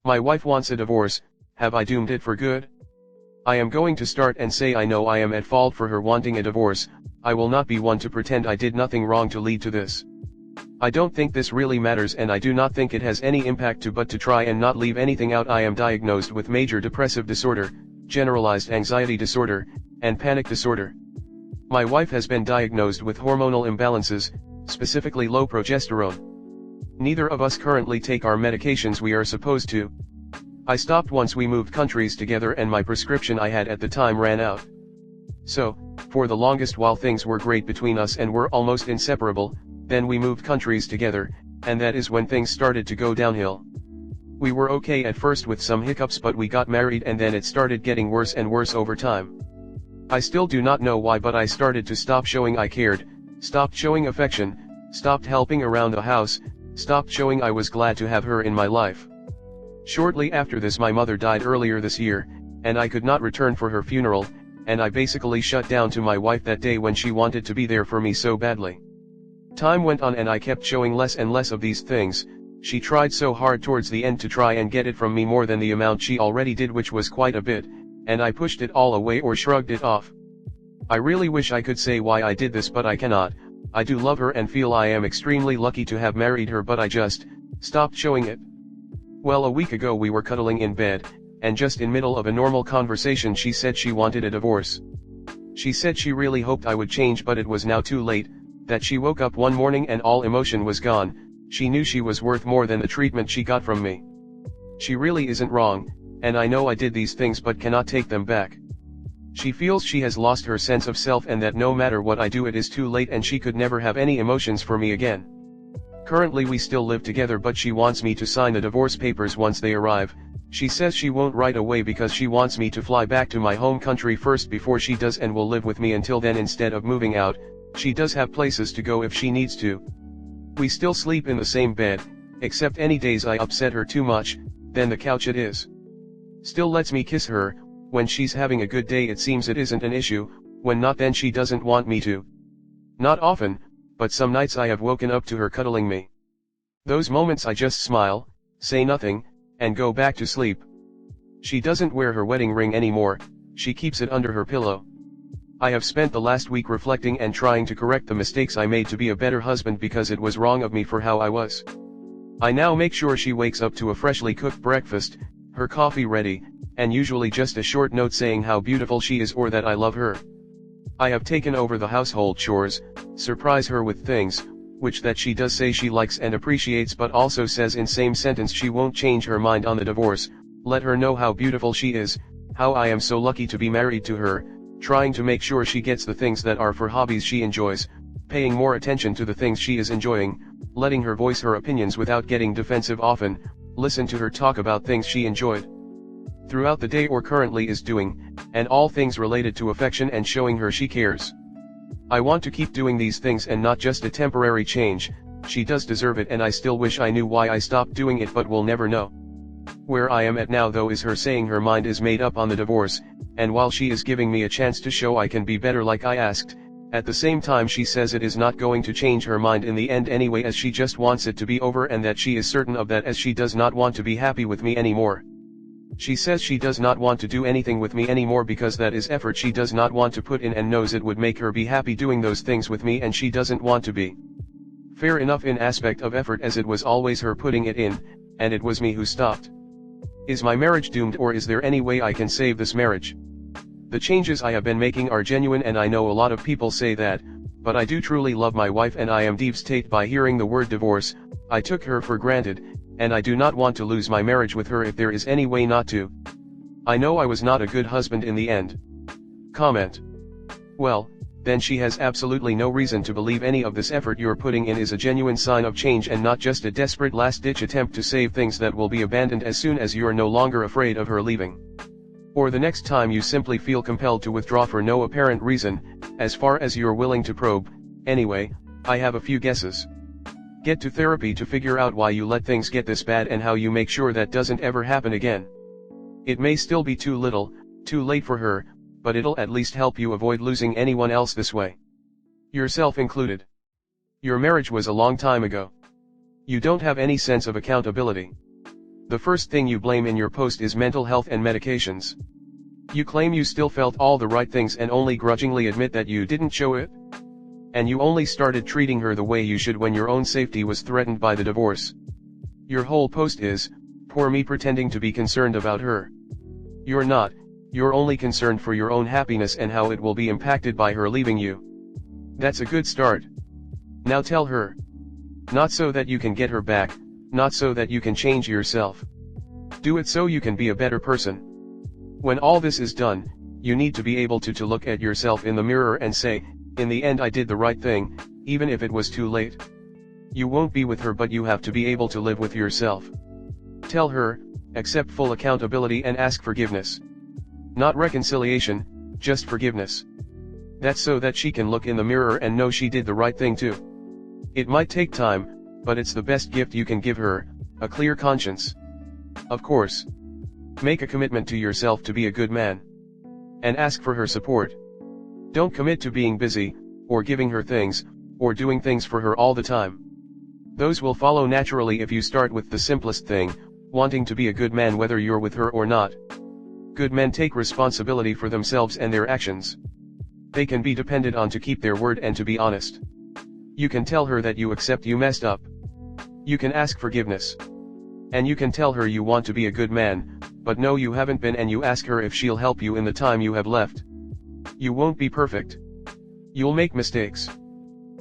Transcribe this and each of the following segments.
My wife wants a divorce. Have I doomed it for good? I am going to start and say I know I am at fault for her wanting a divorce. I will not be one to pretend I did nothing wrong to lead to this. I don't think this really matters, and I do not think it has any impact but to try and not leave anything out. I am diagnosed with major depressive disorder, generalized anxiety disorder, and panic disorder. My wife has been diagnosed with hormonal imbalances, specifically low progesterone. Neither of us currently take our medications we are supposed to. I stopped once we moved countries together and my prescription I had at the time ran out. So, for the longest while things were great between us and were almost inseparable, then we moved countries together, and that is when things started to go downhill. We were okay at first with some hiccups, but we got married and then it started getting worse and worse over time. I still do not know why, but I started to stop showing I cared, stopped showing affection, stopped helping around the house, stopped showing I was glad to have her in my life. Shortly after this my mother died earlier this year, and I could not return for her funeral, and I basically shut down to my wife that day when she wanted to be there for me so badly. Time went on and I kept showing less and less of these things. She tried so hard towards the end to try and get it from me more than the amount she already did, which was quite a bit, and I pushed it all away or shrugged it off. I really wish I could say why I did this, but I cannot. I do love her and feel I am extremely lucky to have married her, but I just stopped showing it. Well, a week ago we were cuddling in bed, and just in middle of a normal conversation she said she wanted a divorce. She said she really hoped I would change, but it was now too late, that she woke up one morning and all emotion was gone. She knew she was worth more than the treatment she got from me. She really isn't wrong, and I know I did these things but cannot take them back. She feels she has lost her sense of self and that no matter what I do it is too late and she could never have any emotions for me again. Currently we still live together, but she wants me to sign the divorce papers once they arrive. She says she won't right away because she wants me to fly back to my home country first before she does, and will live with me until then instead of moving out. She does have places to go if she needs to. We still sleep in the same bed, except any days I upset her too much, then the couch it is. Still lets me kiss her. When she's having a good day it seems it isn't an issue, when not then she doesn't want me to. Not often, but some nights I have woken up to her cuddling me. Those moments I just smile, say nothing, and go back to sleep. She doesn't wear her wedding ring anymore, she keeps it under her pillow. I have spent the last week reflecting and trying to correct the mistakes I made to be a better husband, because it was wrong of me for how I was. I now make sure she wakes up to a freshly cooked breakfast, her coffee ready, and usually just a short note saying how beautiful she is or that I love her. I have taken over the household chores, surprise her with things, which that she does say she likes and appreciates, but also says in same sentence she won't change her mind on the divorce. Let her know how beautiful she is, how I am so lucky to be married to her, trying to make sure she gets the things that are for hobbies she enjoys, paying more attention to the things she is enjoying, letting her voice her opinions without getting defensive often, listen to her talk about things she enjoyed throughout the day or currently is doing, and all things related to affection, and showing her she cares. I want to keep doing these things and not just a temporary change. She does deserve it, and I still wish I knew why I stopped doing it, but we'll never know. Where I am at now though is her saying her mind is made up on the divorce, and while she is giving me a chance to show I can be better like I asked, at the same time she says it is not going to change her mind in the end anyway, as she just wants it to be over, and that she is certain of that, as she does not want to be happy with me anymore. She says she does not want to do anything with me anymore because that is effort she does not want to put in, and knows it would make her be happy doing those things with me, and she doesn't want to be. Fair enough in aspect of effort, as it was always her putting it in, and it was me who stopped. Is my marriage doomed, or is there any way I can save this marriage? The changes I have been making are genuine, and I know a lot of people say that, but I do truly love my wife, and I am devastated by hearing the word divorce. I took her for granted, and I do not want to lose my marriage with her if there is any way not to. I know I was not a good husband in the end. Comment. Well, then she has absolutely no reason to believe any of this effort you're putting in is a genuine sign of change and not just a desperate last-ditch attempt to save things that will be abandoned as soon as you are no longer afraid of her leaving. Or the next time you simply feel compelled to withdraw for no apparent reason, as far as you're willing to probe. Anyway, I have a few guesses. Get to therapy to figure out why you let things get this bad and how you make sure that doesn't ever happen again. It may still be too little, too late for her, but it'll at least help you avoid losing anyone else this way. Yourself included. Your marriage was a long time ago. You don't have any sense of accountability. The first thing you blame in your post is mental health and medications. You claim you still felt all the right things and only grudgingly admit that you didn't show it. And you only started treating her the way you should when your own safety was threatened by the divorce. Your whole post is, poor me pretending to be concerned about her. You're not, you're only concerned for your own happiness and how it will be impacted by her leaving you. That's a good start. Now tell her. Not so that you can get her back, not so that you can change yourself. Do it so you can be a better person. When all this is done, you need to be able to look at yourself in the mirror and say, in the end I did the right thing, even if it was too late. You won't be with her, but you have to be able to live with yourself. Tell her, accept full accountability and ask forgiveness. Not reconciliation, just forgiveness. That's so that she can look in the mirror and know she did the right thing too. It might take time, but it's the best gift you can give her, a clear conscience. Of course. Make a commitment to yourself to be a good man. And ask for her support. Don't commit to being busy, or giving her things, or doing things for her all the time. Those will follow naturally if you start with the simplest thing, wanting to be a good man whether you're with her or not. Good men take responsibility for themselves and their actions. They can be depended on to keep their word and to be honest. You can tell her that you accept you messed up. You can ask forgiveness. And you can tell her you want to be a good man, but no you haven't been, and you ask her if she'll help you in the time you have left. You won't be perfect. You'll make mistakes.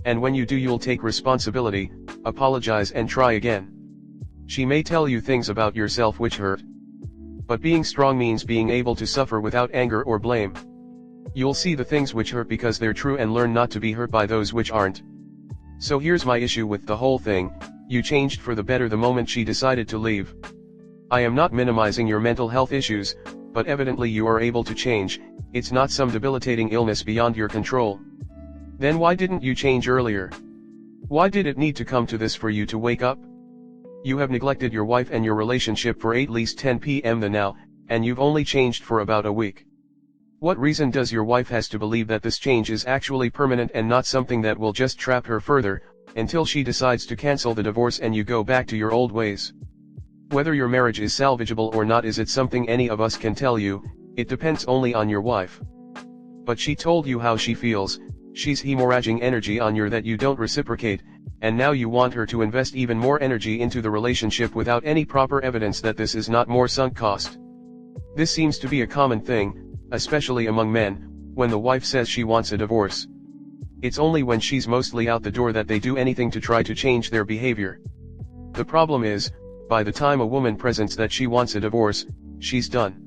And when you do you'll take responsibility, apologize and try again. She may tell you things about yourself which hurt. But being strong means being able to suffer without anger or blame. You'll see the things which hurt because they're true and learn not to be hurt by those which aren't. So here's my issue with the whole thing, you changed for the better the moment she decided to leave. I am not minimizing your mental health issues, but evidently you are able to change, it's not some debilitating illness beyond your control. Then why didn't you change earlier? Why did it need to come to this for you to wake up? You have neglected your wife and your relationship for at least 10 p.m. now, and you've only changed for about a week. What reason does your wife has to believe that this change is actually permanent and not something that will just trap her further, until she decides to cancel the divorce and you go back to your old ways? Whether your marriage is salvageable or not is it something any of us can tell you, it depends only on your wife. But she told you how she feels, she's hemorrhaging energy on you that you don't reciprocate, and now you want her to invest even more energy into the relationship without any proper evidence that this is not more sunk cost. This seems to be a common thing, especially among men, when the wife says she wants a divorce. It's only when she's mostly out the door that they do anything to try to change their behavior. The problem is, by the time a woman presents that she wants a divorce, she's done.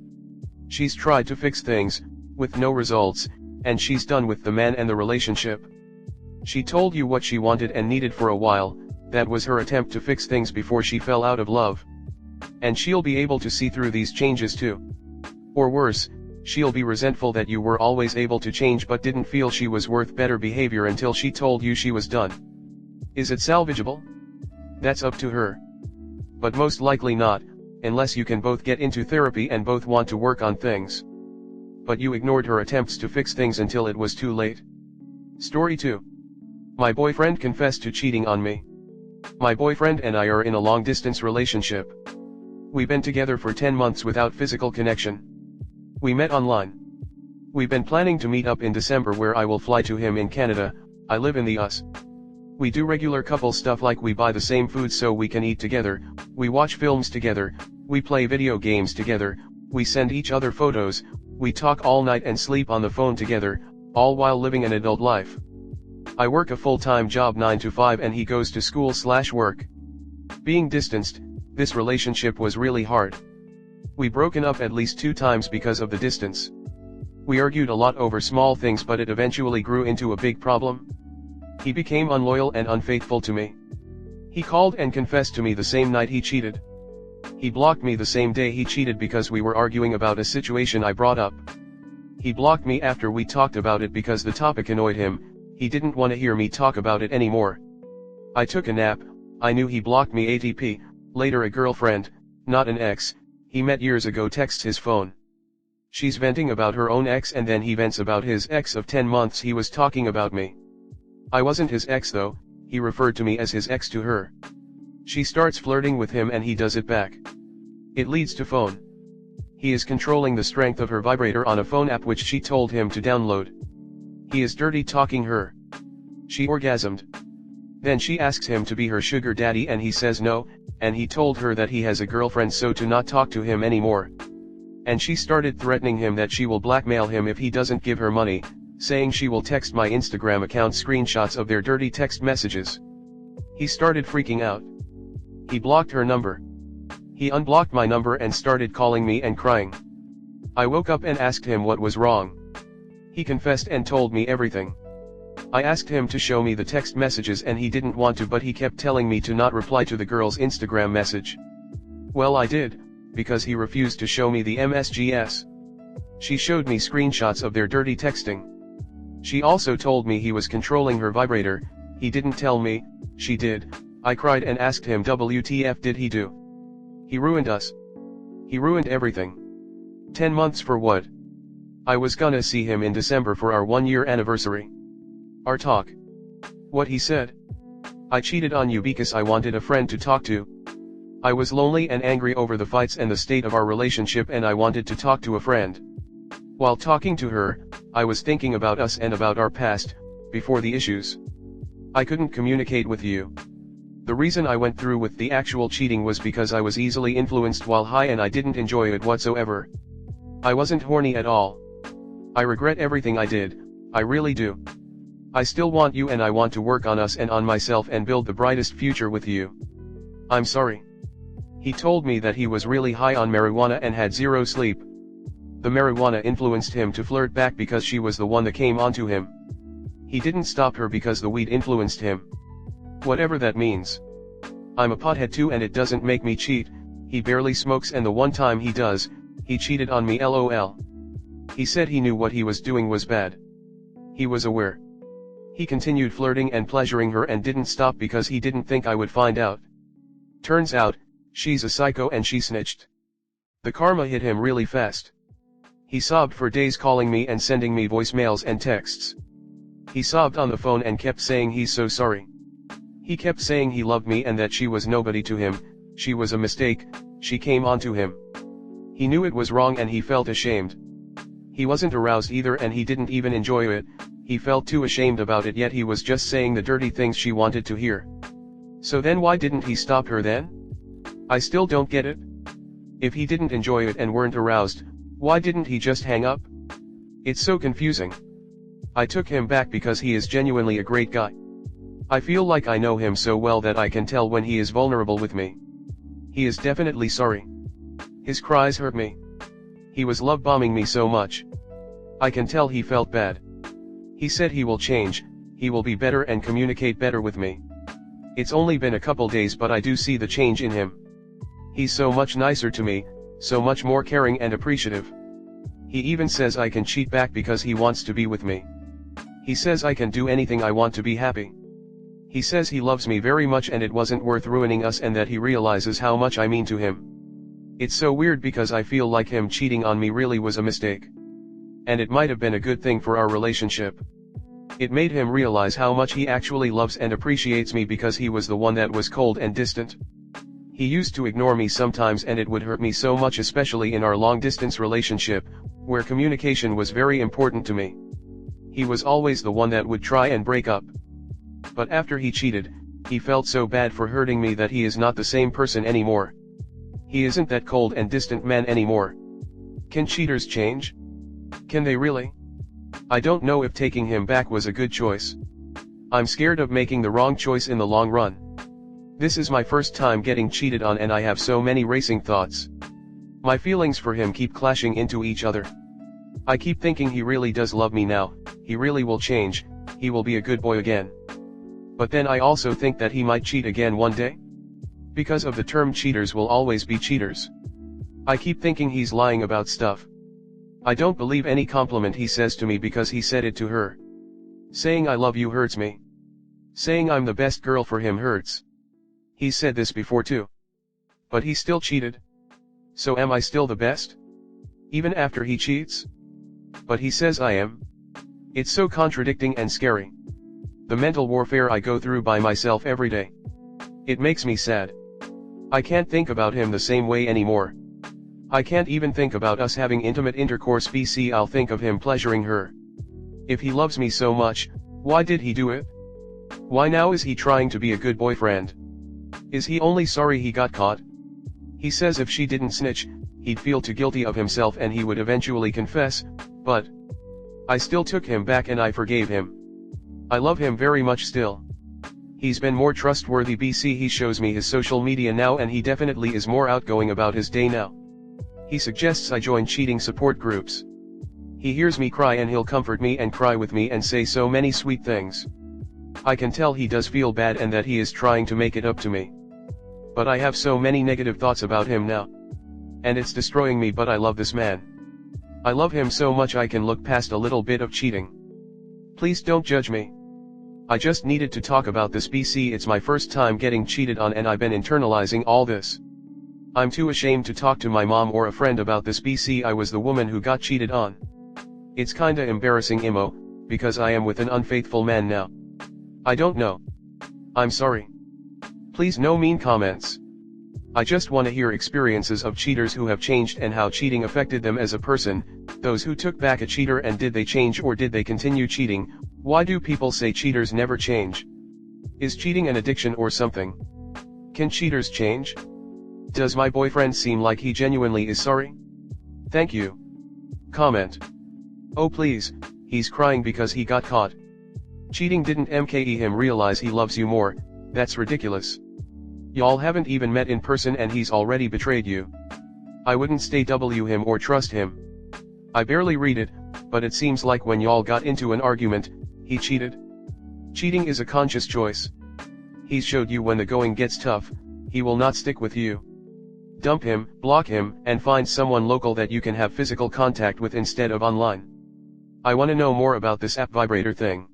She's tried to fix things, with no results, and she's done with the man and the relationship. She told you what she wanted and needed for a while, that was her attempt to fix things before she fell out of love. And she'll be able to see through these changes too. Or worse, she'll be resentful that you were always able to change but didn't feel she was worth better behavior until she told you she was done. Is it salvageable? That's up to her. But most likely not, unless you can both get into therapy and both want to work on things. But you ignored her attempts to fix things until it was too late. Story 2. My boyfriend confessed to cheating on me. My boyfriend and I are in a long-distance relationship. We've been together for 10 months without physical connection. We met online. We've been planning to meet up in December where I will fly to him in Canada, I live in the US. We do regular couple stuff like we buy the same food so we can eat together, we watch films together, we play video games together, we send each other photos, we talk all night and sleep on the phone together, all while living an adult life. I work a full-time job 9 to 5 and he goes to school/work. Being distanced, this relationship was really hard. We broken up at least 2 times because of the distance. We argued a lot over small things but it eventually grew into a big problem. He became unloyal and unfaithful to me. He called and confessed to me the same night he cheated. He blocked me the same day he cheated because we were arguing about a situation I brought up. He blocked me after we talked about it because the topic annoyed him, he didn't want to hear me talk about it anymore. I took a nap, I knew he blocked me. ATP, later a girlfriend, not an ex, he met years ago texts his phone. She's venting about her own ex and then he vents about his ex of 10 months he was talking about me. I wasn't his ex though, he referred to me as his ex to her. She starts flirting with him and he does it back. It leads to phone. He is controlling the strength of her vibrator on a phone app which she told him to download. He is dirty talking her. She orgasmed. Then she asks him to be her sugar daddy and he says no, and he told her that he has a girlfriend so to not talk to him anymore. And she started threatening him that she will blackmail him if he doesn't give her money, saying she will text my Instagram account screenshots of their dirty text messages. He started freaking out. He blocked her number. He unblocked my number and started calling me and crying. I woke up and asked him what was wrong. He confessed and told me everything. I asked him to show me the text messages and he didn't want to, but he kept telling me to not reply to the girl's Instagram message. Well, I did, because he refused to show me the MSGs. She showed me screenshots of their dirty texting. She also told me he was controlling her vibrator. He didn't tell me, she did. I cried and asked him WTF did he do? He ruined us. He ruined everything. 10 months for what? I was gonna see him in December for our 1-year anniversary. Our talk. What he said? I cheated on you because I wanted a friend to talk to. I was lonely and angry over the fights and the state of our relationship and I wanted to talk to a friend. While talking to her, I was thinking about us and about our past, before the issues. I couldn't communicate with you. The reason I went through with the actual cheating was because I was easily influenced while high and I didn't enjoy it whatsoever. I wasn't horny at all. I regret everything I did, I really do. I still want you and I want to work on us and on myself and build the brightest future with you. I'm sorry. He told me that he was really high on marijuana and had zero sleep. The marijuana influenced him to flirt back because she was the one that came onto him. He didn't stop her because the weed influenced him. Whatever that means. I'm a pothead too and it doesn't make me cheat. He barely smokes and the one time he does, he cheated on me LOL. He said he knew what he was doing was bad. He was aware. He continued flirting and pleasuring her and didn't stop because he didn't think I would find out. Turns out, she's a psycho and she snitched. The karma hit him really fast. He sobbed for days calling me and sending me voicemails and texts. He sobbed on the phone and kept saying he's so sorry. He kept saying he loved me and that she was nobody to him, she was a mistake, she came onto him. He knew it was wrong and he felt ashamed. He wasn't aroused either and he didn't even enjoy it, he felt too ashamed about it yet he was just saying the dirty things she wanted to hear. So then why didn't he stop her then? I still don't get it. If he didn't enjoy it and weren't aroused, why didn't he just hang up? It's so confusing. I took him back because he is genuinely a great guy. I feel like I know him so well that I can tell when he is vulnerable with me. He is definitely sorry. His cries hurt me. He was love bombing me so much. I can tell he felt bad. He said he will change, he will be better and communicate better with me. It's only been a couple days but I do see the change in him. He's so much nicer to me, so much more caring and appreciative. He even says I can cheat back because he wants to be with me. He says I can do anything I want to be happy. He says he loves me very much and it wasn't worth ruining us and that he realizes how much I mean to him. It's so weird because I feel like him cheating on me really was a mistake. And it might have been a good thing for our relationship. It made him realize how much he actually loves and appreciates me because he was the one that was cold and distant. He used to ignore me sometimes and it would hurt me so much, especially in our long-distance relationship, where communication was very important to me. He was always the one that would try and break up. But after he cheated, he felt so bad for hurting me that he is not the same person anymore. He isn't that cold and distant man anymore. Can cheaters change? Can they really? I don't know if taking him back was a good choice. I'm scared of making the wrong choice in the long run. This is my first time getting cheated on and I have so many racing thoughts. My feelings for him keep clashing into each other. I keep thinking he really does love me now, he really will change, he will be a good boy again. But then I also think that he might cheat again one day. Because of the term cheaters will always be cheaters. I keep thinking he's lying about stuff. I don't believe any compliment he says to me because he said it to her. Saying I love you hurts me. Saying I'm the best girl for him hurts. He said this before too. But he still cheated. So am I still the best? Even after he cheats? But he says I am. It's so contradicting and scary. The mental warfare I go through by myself every day. It makes me sad. I can't think about him the same way anymore. I can't even think about us having intimate intercourse. BC I'll think of him pleasuring her. If he loves me so much, why did he do it? Why now is he trying to be a good boyfriend? Is he only sorry he got caught? He says if she didn't snitch, he'd feel too guilty of himself and he would eventually confess, but I still took him back and I forgave him. I love him very much still. He's been more trustworthy. BC he shows me his social media now and he definitely is more outgoing about his day now. He suggests I join cheating support groups. He hears me cry and he'll comfort me and cry with me and say so many sweet things. I can tell he does feel bad and that he is trying to make it up to me. But I have so many negative thoughts about him now. And it's destroying me, but I love this man. I love him so much I can look past a little bit of cheating. Please don't judge me. I just needed to talk about this. BC it's my first time getting cheated on and I've been internalizing all this. I'm too ashamed to talk to my mom or a friend about this. BC I was the woman who got cheated on. It's kinda embarrassing emo, because I am with an unfaithful man now. I don't know. I'm sorry. Please no mean comments. I just wanna hear experiences of cheaters who have changed and how cheating affected them as a person, those who took back a cheater and did they change or did they continue cheating. Why do people say cheaters never change? Is cheating an addiction or something? Can cheaters change? Does my boyfriend seem like he genuinely is sorry? Thank you. Comment. Oh please, he's crying because he got caught. Cheating didn't make him realize he loves you more. That's ridiculous. Y'all haven't even met in person and he's already betrayed you. I wouldn't stay with him or trust him. I barely read it, but it seems like when y'all got into an argument, he cheated. Cheating is a conscious choice. He's showed you when the going gets tough, he will not stick with you. Dump him, block him, and find someone local that you can have physical contact with instead of online. I wanna know more about this app vibrator thing.